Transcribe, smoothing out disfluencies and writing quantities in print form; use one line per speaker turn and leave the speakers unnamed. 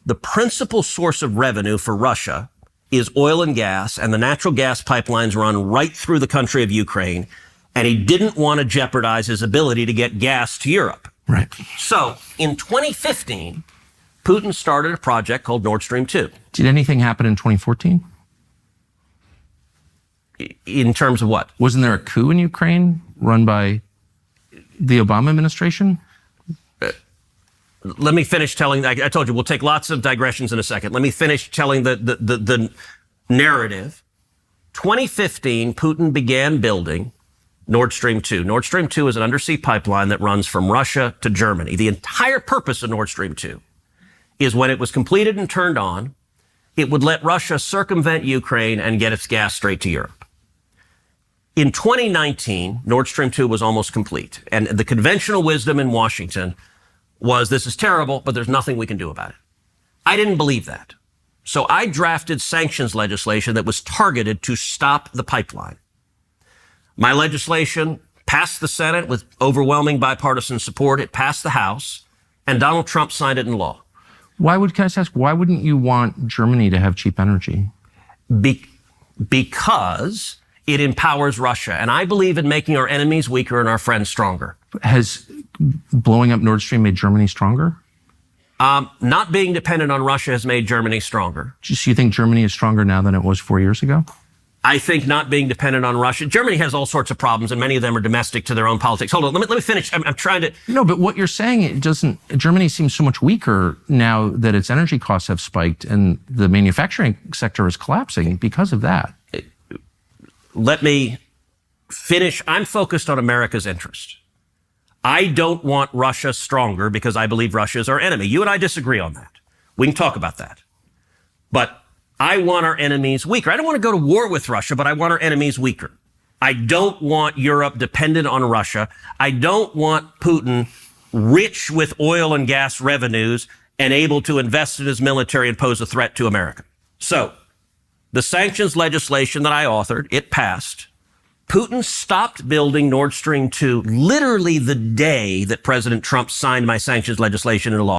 the principal source of revenue for Russia is oil and gas, and the natural gas pipelines run right through the country of Ukraine, and he didn't want to jeopardize his ability to get gas to Europe.
Right.
So in 2015, Putin started a project called Nord Stream 2.
Did anything happen in 2014?
In terms of what?
Wasn't there a coup in Ukraine run by the Obama administration?
Let me finish telling, I told you, we'll take lots of digressions in a second. Let me finish telling the narrative. 2015, Putin began building Nord Stream 2. Nord Stream 2 is an undersea pipeline that runs from Russia to Germany. The entire purpose of Nord Stream 2 is when it was completed and turned on, it would let Russia circumvent Ukraine and get its gas straight to Europe. In 2019, Nord Stream 2 was almost complete. And the conventional wisdom in Washington was, this is terrible, but there's nothing we can do about it. I didn't believe that. So I drafted sanctions legislation that was targeted to stop the pipeline. My legislation passed the Senate with overwhelming bipartisan support. It passed the House, and Donald Trump signed it in law.
Can I just ask, why wouldn't you want Germany to have cheap energy?
Because it empowers Russia. And I believe in making our enemies weaker and our friends stronger.
Has blowing up Nord Stream made Germany stronger?
Not being dependent on Russia has made Germany stronger.
So you think Germany is stronger now than it was 4 years ago?
I think not being dependent on Russia. Germany has all sorts of problems, and many of them are domestic to their own politics. Hold on, let me finish. I'm trying to...
No, but what you're saying, it doesn't... Germany seems so much weaker now that its energy costs have spiked and the manufacturing sector is collapsing because of that.
Let me finish. I'm focused on America's interest. I don't want Russia stronger because I believe Russia is our enemy. You and I disagree on that. We can talk about that. But I want our enemies weaker. I don't want to go to war with Russia, but I want our enemies weaker. I don't want Europe dependent on Russia. I don't want Putin rich with oil and gas revenues and able to invest in his military and pose a threat to America. So the sanctions legislation that I authored, it passed. Putin stopped building Nord Stream 2 literally the day that President Trump signed my sanctions legislation into law.